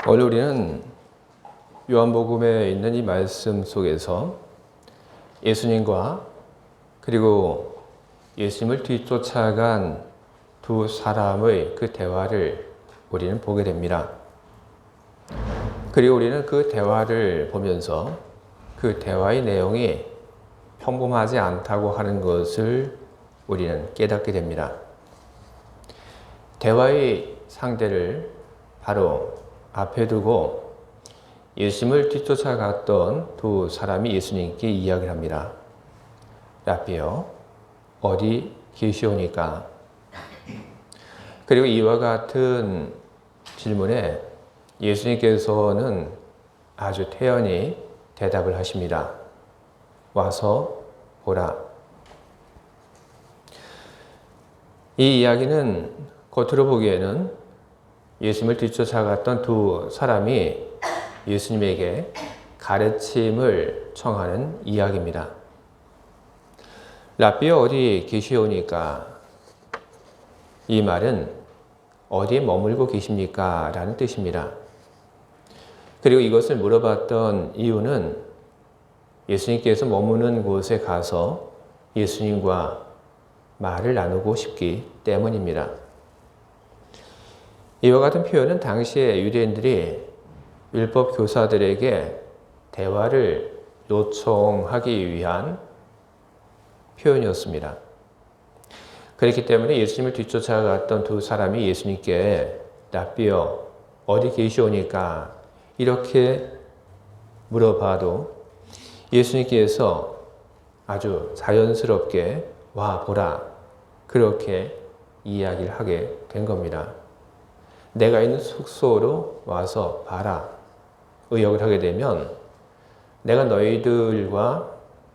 오늘 우리는 요한복음에 있는 이 말씀 속에서 예수님과 그리고 예수님을 뒤쫓아간 두 사람의 그 대화를 우리는 보게 됩니다. 그리고 우리는 그 대화를 보면서 그 대화의 내용이 평범하지 않다고 하는 것을 우리는 깨닫게 됩니다. 대화의 상대를 바로 앞에 두고 예수님을 뒤쫓아갔던 두 사람이 예수님께 이야기를 합니다. 라삐요, 어디 계시오니까? 그리고 이와 같은 질문에 예수님께서는 아주 태연히 대답을 하십니다. 와서 보라. 이 이야기는 겉으로 보기에는 예수님을 뒤쫓아갔던 두 사람이 예수님에게 가르침을 청하는 이야기입니다. 라삐요, 어디 계시오니까? 이 말은 어디에 머물고 계십니까? 라는 뜻입니다. 그리고 이것을 물어봤던 이유는 예수님께서 머무는 곳에 가서 예수님과 말을 나누고 싶기 때문입니다. 이와 같은 표현은 당시에 유대인들이 율법 교사들에게 대화를 요청하기 위한 표현이었습니다. 그렇기 때문에 예수님을 뒤쫓아갔던 두 사람이 예수님께 라삐요, 어디 계시오니까? 이렇게 물어봐도 예수님께서 아주 자연스럽게 와 보라, 그렇게 이야기를 하게 된 겁니다. 내가 있는 숙소로 와서 봐라. 의역을 하게 되면 내가 너희들과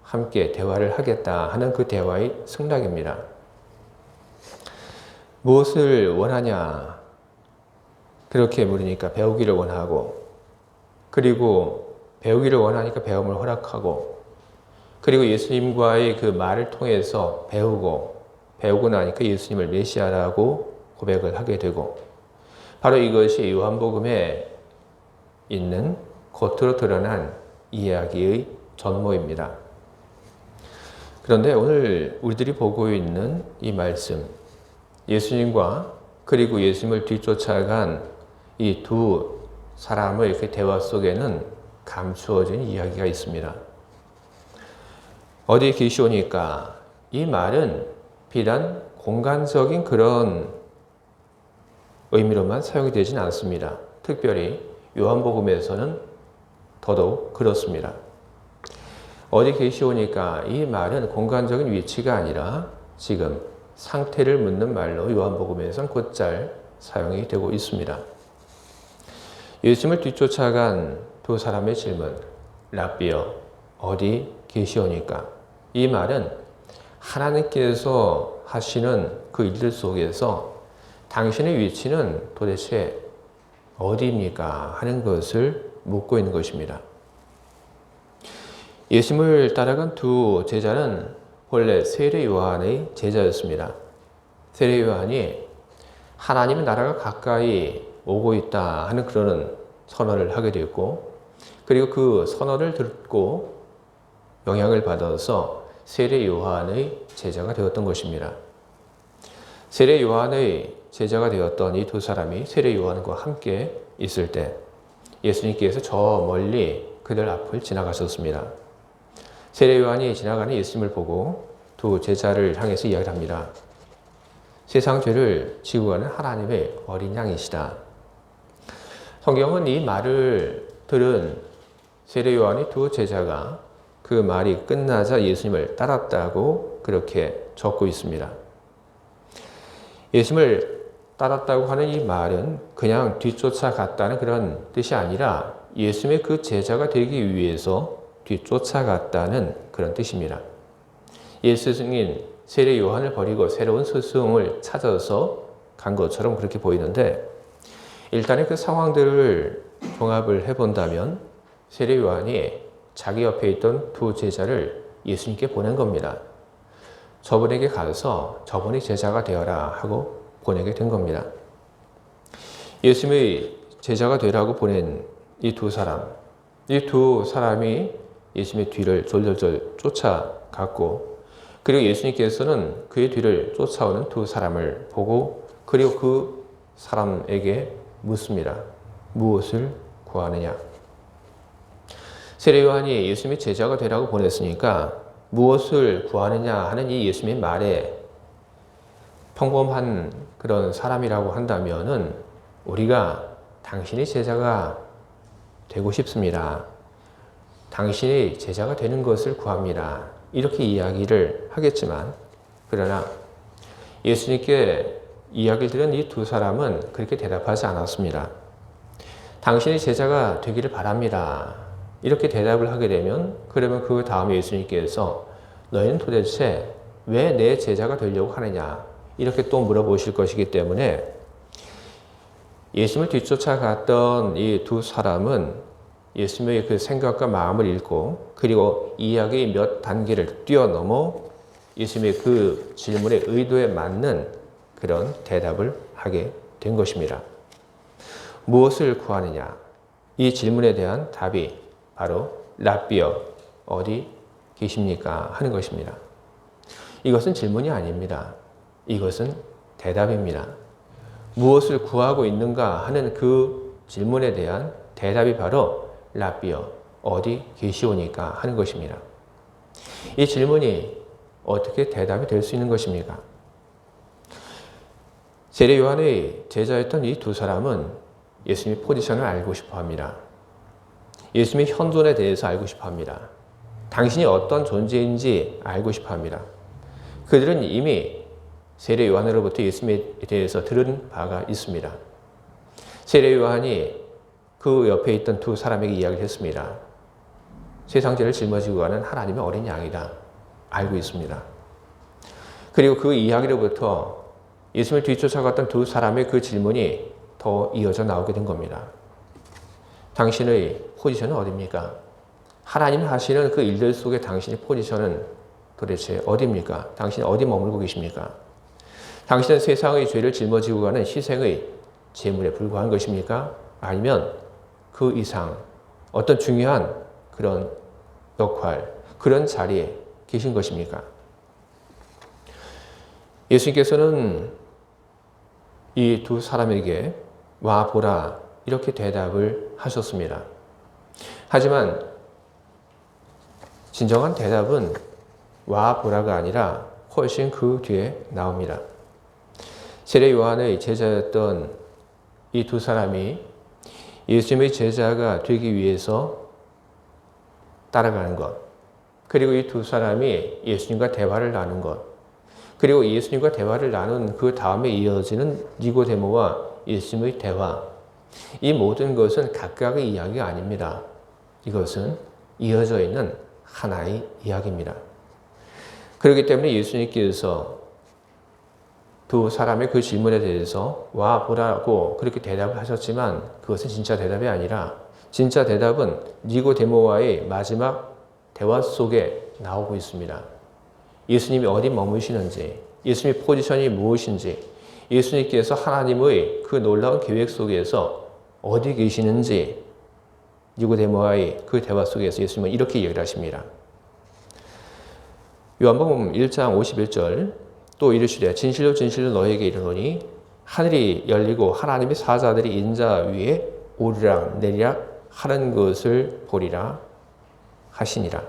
함께 대화를 하겠다 하는 그 대화의 승낙입니다. 무엇을 원하냐? 그렇게 물으니까 배우기를 원하고, 그리고 배우기를 원하니까 배움을 허락하고, 그리고 예수님과의 그 말을 통해서 배우고 나니까 예수님을 메시아라고 고백을 하게 되고, 바로 이것이 요한복음에 있는 겉으로 드러난 이야기의 전모입니다. 그런데 오늘 우리들이 보고 있는 이 말씀, 예수님과 그리고 예수님을 뒤쫓아간 이 두 사람의 그 대화 속에는 감추어진 이야기가 있습니다. 어디 계시오니까? 이 말은 비단 공간적인 그런 의미로만 사용이 되진 않습니다. 특별히 요한복음에서는 더더욱 그렇습니다. 어디 계시오니까? 이 말은 공간적인 위치가 아니라 지금 상태를 묻는 말로 요한복음에서는 곧잘 사용이 되고 있습니다. 예수님을 뒤쫓아간 두 사람의 질문, 라삐요, 어디 계시오니까? 이 말은 하나님께서 하시는 그 일들 속에서 당신의 위치는 도대체 어디입니까? 하는 것을 묻고 있는 것입니다. 예수님을 따라간 두 제자는 본래 세례 요한의 제자였습니다. 세례 요한이 하나님의 나라가 가까이 오고 있다 하는 그런 선언을 하게 되었고, 그리고 그 선언을 듣고 영향을 받아서 세례 요한의 제자가 되었던 것입니다. 세례 요한의 제자가 되었던 이 두 사람이 세례 요한과 함께 있을 때 예수님께서 저 멀리 그들 앞을 지나가셨습니다. 세례 요한이 지나가는 예수님을 보고 두 제자를 향해서 이야기를 합니다. 세상 죄를 지고 가는 하나님의 어린 양이시다. 성경은 이 말을 들은 세례 요한의 두 제자가 그 말이 끝나자 예수님을 따랐다고 그렇게 적고 있습니다. 예수님을 따랐다고 하는 이 말은 그냥 뒤쫓아갔다는 그런 뜻이 아니라 예수님의 그 제자가 되기 위해서 뒤쫓아갔다는 그런 뜻입니다. 예수님은 세례 요한을 버리고 새로운 스승을 찾아서 간 것처럼 그렇게 보이는데, 일단은 그 상황들을 종합을 해본다면 세례 요한이 자기 옆에 있던 두 제자를 예수님께 보낸 겁니다. 저분에게 가서 저분이 제자가 되어라 하고 보내게 된 겁니다. 예수님의 제자가 되라고 보낸 이 두 사람, 이 두 사람이 예수님의 뒤를 졸졸졸 쫓아갔고, 그리고 예수님께서는 그의 뒤를 쫓아오는 두 사람을 보고, 그리고 그 사람에게 묻습니다. 무엇을 구하느냐? 세례 요한이 예수님의 제자가 되라고 보냈으니까 무엇을 구하느냐 하는 이 예수님의 말에 평범한 그런 사람이라고 한다면은 우리가 당신의 제자가 되고 싶습니다. 당신의 제자가 되는 것을 구합니다. 이렇게 이야기를 하겠지만, 그러나 예수님께 이야기를 들은 이 두 사람은 그렇게 대답하지 않았습니다. 당신의 제자가 되기를 바랍니다. 이렇게 대답을 하게 되면, 그러면 그 다음에 예수님께서 너희는 도대체 왜 내 제자가 되려고 하느냐? 이렇게 또 물어보실 것이기 때문에 예수님을 뒤쫓아갔던 이 두 사람은 예수님의 그 생각과 마음을 읽고, 그리고 이야기의 몇 단계를 뛰어넘어 예수님의 그 질문의 의도에 맞는 그런 대답을 하게 된 것입니다. 무엇을 구하느냐? 이 질문에 대한 답이 바로 랍비여, 어디 계십니까? 하는 것입니다. 이것은 질문이 아닙니다. 이것은 대답입니다. 무엇을 구하고 있는가 하는 그 질문에 대한 대답이 바로 랍비여, 어디 계시오니까 하는 것입니다. 이 질문이 어떻게 대답이 될 수 있는 것입니까? 세례 요한의 제자였던 이 두 사람은 예수님의 포지션을 알고 싶어 합니다. 예수님의 현존에 대해서 알고 싶어 합니다. 당신이 어떤 존재인지 알고 싶어 합니다. 그들은 이미 세례 요한으로부터 예수님에 대해서 들은 바가 있습니다. 세례 요한이 그 옆에 있던 두 사람에게 이야기를 했습니다. 세상 죄를 짊어지고 가는 하나님의 어린 양이다. 알고 있습니다. 그리고 그 이야기로부터 예수님을 뒤쫓아갔던 두 사람의 그 질문이 더 이어져 나오게 된 겁니다. 당신의 포지션은 어디입니까? 하나님 하시는 그 일들 속에 당신의 포지션은 도대체 어디입니까? 당신은 어디 머물고 계십니까? 당신은 세상의 죄를 짊어지고 가는 희생의 제물에 불과한 것입니까? 아니면 그 이상 어떤 중요한 그런 역할, 그런 자리에 계신 것입니까? 예수님께서는 이 두 사람에게 와 보라 이렇게 대답을 하셨습니다. 하지만 진정한 대답은 와 보라가 아니라 훨씬 그 뒤에 나옵니다. 세례 요한의 제자였던 이 두 사람이 예수님의 제자가 되기 위해서 따라가는 것, 그리고 이 두 사람이 예수님과 대화를 나눈 것, 그리고 예수님과 대화를 나눈 그 다음에 이어지는 니고데모와 예수님의 대화, 이 모든 것은 각각의 이야기가 아닙니다. 이것은 이어져 있는 하나의 이야기입니다. 그렇기 때문에 예수님께서 두 사람의 그 질문에 대해서 와 보라고 그렇게 대답을 하셨지만 그것은 진짜 대답이 아니라 진짜 대답은 니고데모와의 마지막 대화 속에 나오고 있습니다. 예수님이 어디 머무시는지, 예수님의 포지션이 무엇인지, 예수님께서 하나님의 그 놀라운 계획 속에서 어디 계시는지 니고데모와의 그 대화 속에서 예수님은 이렇게 얘기를 하십니다. 요한복음 1장 51절 또 이르시되 진실로 진실로 너희에게 이르노니 하늘이 열리고 하나님의 사자들이 인자 위에 오르락 내리락 하는 것을 보리라 하시니라.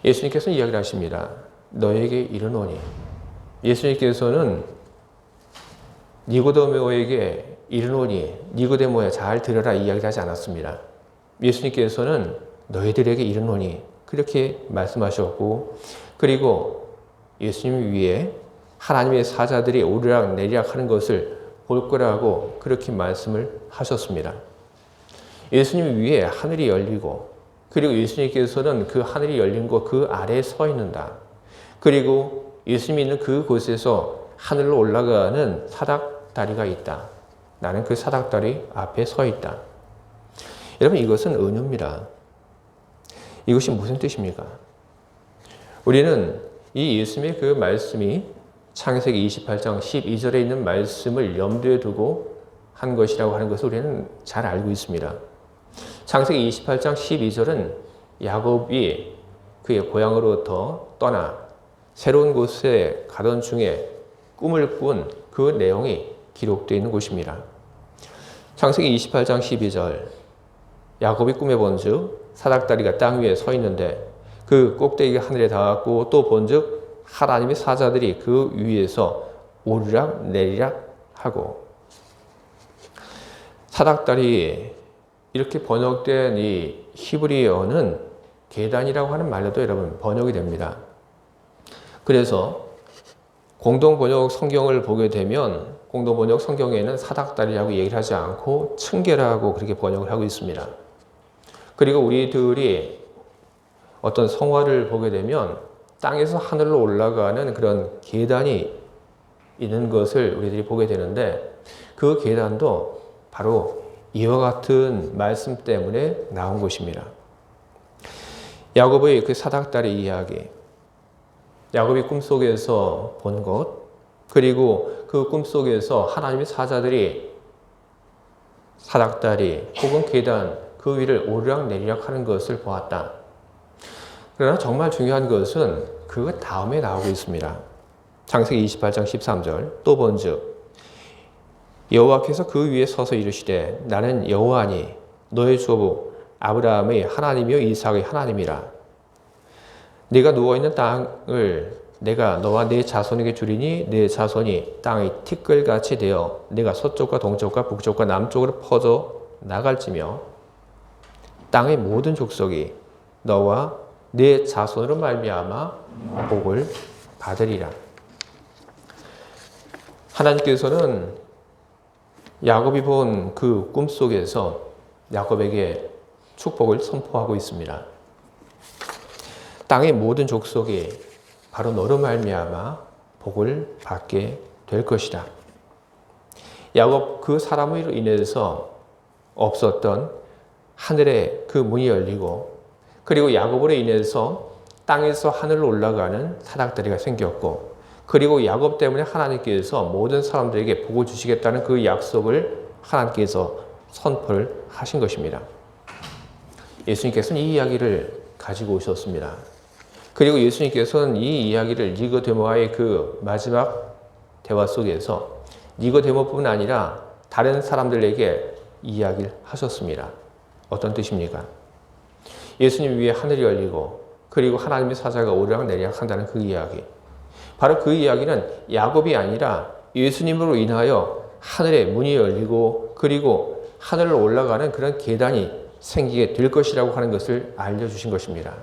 예수님께서는 이야기를 하십니다. 너희에게 이르노니. 예수님께서는 니고데모에게 이르노니, 니고데모야 잘 들어라 이야기를 하지 않았습니다. 예수님께서는 너희들에게 이르노니 그렇게 말씀하셨고, 그리고 예수님 위에 하나님의 사자들이 오르락 내리락 하는 것을 볼 거라고 그렇게 말씀을 하셨습니다. 예수님 위에 하늘이 열리고, 그리고 예수님께서는 그 하늘이 열린 곳 그 아래에 서 있는다. 그리고 예수님이 있는 그곳에서 하늘로 올라가는 사닥다리가 있다. 나는 그 사닥다리 앞에 서 있다. 여러분, 이것은 은유입니다. 이것이 무슨 뜻입니까? 우리는 이 예수님의 그 말씀이 창세기 28장 12절에 있는 말씀을 염두에 두고 한 것이라고 하는 것을 우리는 잘 알고 있습니다. 창세기 28장 12절은 야곱이 그의 고향으로부터 떠나 새로운 곳에 가던 중에 꿈을 꾼 그 내용이 기록되어 있는 곳입니다. 창세기 28장 12절 야곱이 꿈에 본즉 사닥다리가 땅 위에 서 있는데 그 꼭대기가 하늘에 닿았고 또 본즉 하나님의 사자들이 그 위에서 오르락 내리락 하고. 사닥다리 이렇게 번역된 이 히브리어는 계단이라고 하는 말로도 여러분 번역이 됩니다. 그래서 공동번역 성경을 보게 되면 공동번역 성경에는 사닥다리라고 얘기를 하지 않고 층계라고 그렇게 번역을 하고 있습니다. 그리고 우리들이 어떤 성화를 보게 되면 땅에서 하늘로 올라가는 그런 계단이 있는 것을 우리들이 보게 되는데 그 계단도 바로 이와 같은 말씀 때문에 나온 것입니다. 야곱의 그 사닥다리 이야기, 야곱이 꿈속에서 본 것, 그리고 그 꿈속에서 하나님의 사자들이 사닥다리 혹은 계단 그 위를 오르락내리락 하는 것을 보았다. 그러나 정말 중요한 것은 그 다음에 나오고 있습니다. 창세기 28장 13절 또 본즉 여호와께서 그 위에 서서 이르시되 나는 여호와니 너의 조부 아브라함의 하나님이요 이삭의 하나님이라. 네가 누워있는 땅을 내가 너와 네 자손에게 주리니 네 자손이 땅의 티끌같이 되어 네가 서쪽과 동쪽과 북쪽과 남쪽으로 퍼져 나갈지며 땅의 모든 족속이 너와 네 자손으로 말미암아 복을 받으리라. 하나님께서는 야곱이 본 그 꿈속에서 야곱에게 축복을 선포하고 있습니다. 땅의 모든 족속이 바로 너로 말미암아 복을 받게 될 것이다. 야곱 그 사람으로 인해서 없었던 하늘의 그 문이 열리고 그리고 야곱으로 인해서 땅에서 하늘로 올라가는 사닥다리가 생겼고 그리고 야곱 때문에 하나님께서 모든 사람들에게 복을 주시겠다는 그 약속을 하나님께서 선포를 하신 것입니다. 예수님께서는 이 이야기를 가지고 오셨습니다. 그리고 예수님께서는 이 이야기를 니고데모와의 그 마지막 대화 속에서 니고데모뿐 아니라 다른 사람들에게 이야기를 하셨습니다. 어떤 뜻입니까? 예수님 위에 하늘이 열리고 그리고 하나님의 사자가 오르락내리락 한다는 그 이야기. 바로 그 이야기는 야곱이 아니라 예수님으로 인하여 하늘의 문이 열리고 그리고 하늘로 올라가는 그런 계단이 생기게 될 것이라고 하는 것을 알려주신 것입니다.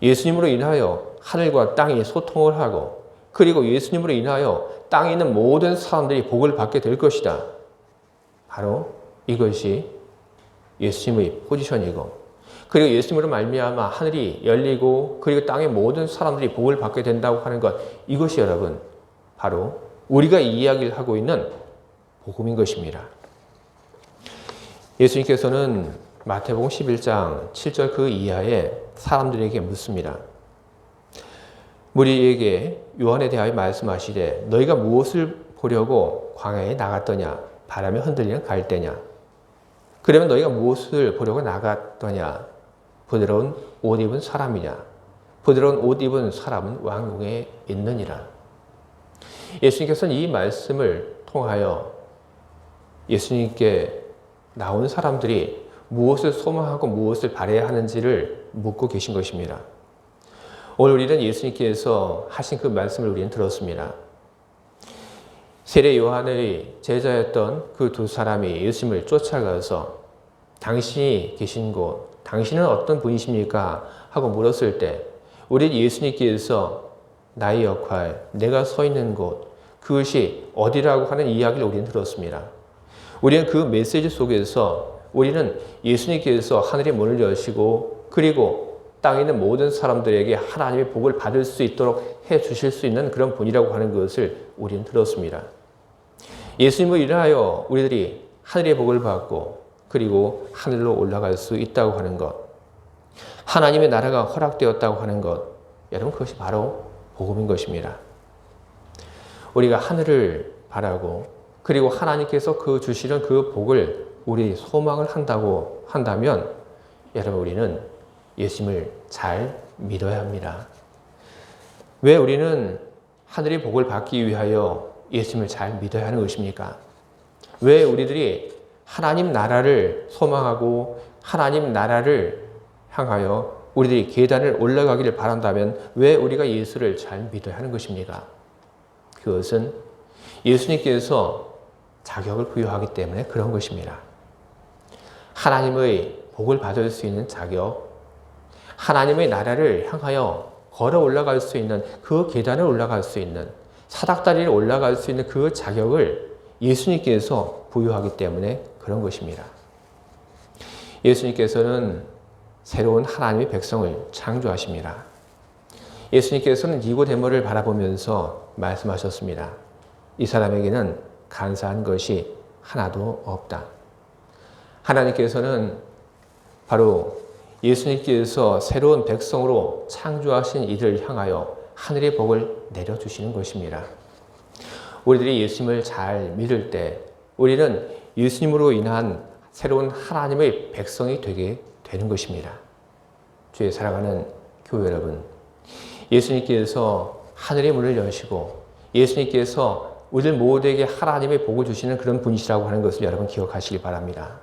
예수님으로 인하여 하늘과 땅이 소통을 하고 그리고 예수님으로 인하여 땅에 있는 모든 사람들이 복을 받게 될 것이다. 바로 이것이 예수님의 포지션이고 그리고 예수님으로 말미암아 하늘이 열리고 그리고 땅의 모든 사람들이 복을 받게 된다고 하는 것, 이것이 여러분 바로 우리가 이 이야기를 하고 있는 복음인 것입니다. 예수님께서는 마태복음 11장 7절 그 이하에 사람들에게 묻습니다. 무리에게 요한에 대하여 말씀하시되 너희가 무엇을 보려고 광야에 나갔더냐? 바람에 흔들리는 갈대냐? 그러면 너희가 무엇을 보려고 나갔더냐? 부드러운 옷 입은 사람이냐? 부드러운 옷 입은 사람은 왕궁에 있느니라. 예수님께서는 이 말씀을 통하여 예수님께 나온 사람들이 무엇을 소망하고 무엇을 바라야 하는지를 묻고 계신 것입니다. 오늘 우리는 예수님께서 하신 그 말씀을 우리는 들었습니다. 세례 요한의 제자였던 그 두 사람이 예수님을 쫓아가서 당신이 계신 곳, 당신은 어떤 분이십니까? 하고 물었을 때 우리 예수님께서 나의 역할, 내가 서 있는 곳, 그것이 어디라고 하는 이야기를 우리는 들었습니다. 우리는 그 메시지 속에서 우리는 예수님께서 하늘의 문을 여시고 그리고 땅에 있는 모든 사람들에게 하나님의 복을 받을 수 있도록 해 주실 수 있는 그런 분이라고 하는 것을 우리는 들었습니다. 예수님을 인하여 우리들이 하늘의 복을 받고 그리고 하늘로 올라갈 수 있다고 하는 것, 하나님의 나라가 허락되었다고 하는 것, 여러분 그것이 바로 복음인 것입니다. 우리가 하늘을 바라고 그리고 하나님께서 그 주시는 그 복을 우리 소망을 한다고 한다면 여러분 우리는 예수님을 잘 믿어야 합니다. 왜 우리는 하늘의 복을 받기 위하여 예수님을 잘 믿어야 하는 것입니까? 왜 우리들이 하나님 나라를 소망하고 하나님 나라를 향하여 우리들이 계단을 올라가기를 바란다면 왜 우리가 예수를 잘 믿어야 하는 것입니까? 그것은 예수님께서 자격을 부여하기 때문에 그런 것입니다. 하나님의 복을 받을 수 있는 자격, 하나님의 나라를 향하여 걸어 올라갈 수 있는 그 계단을 올라갈 수 있는 사닥다리를 올라갈 수 있는 그 자격을 예수님께서 부여하기 때문에 그런 것입니다. 예수님께서는 새로운 하나님의 백성을 창조하십니다. 예수님께서는 니고데모를 바라보면서 말씀하셨습니다. 이 사람에게는 간사한 것이 하나도 없다. 하나님께서는 바로 예수님께서 새로운 백성으로 창조하신 이들을 향하여 하늘의 복을 내려주시는 것입니다. 우리들이 예수님을 잘 믿을 때 우리는 예수님으로 인한 새로운 하나님의 백성이 되게 되는 것입니다. 주의 사랑하는 교회 여러분, 예수님께서 하늘의 문을 여시고 예수님께서 우리들 모두에게 하나님의 복을 주시는 그런 분이시라고 하는 것을 여러분 기억하시기 바랍니다.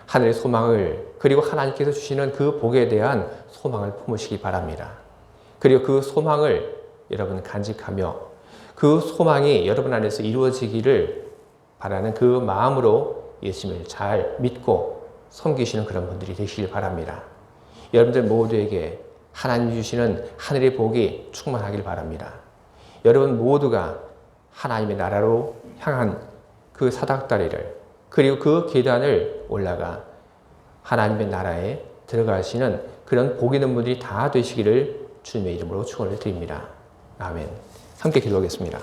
하늘의 소망을 그리고 하나님께서 주시는 그 복에 대한 소망을 품으시기 바랍니다. 그리고 그 소망을 여러분 간직하며 그 소망이 여러분 안에서 이루어지기를 바라는 그 마음으로 예수님을 잘 믿고 섬기시는 그런 분들이 되시길 바랍니다. 여러분들 모두에게 하나님 주시는 하늘의 복이 충만하길 바랍니다. 여러분 모두가 하나님의 나라로 향한 그 사닥다리를 그리고 그 계단을 올라가 하나님의 나라에 들어가시는 그런 복 있는 분들이 다 되시기를 주님의 이름으로 축원을 드립니다. 아멘. 함께 기도하겠습니다.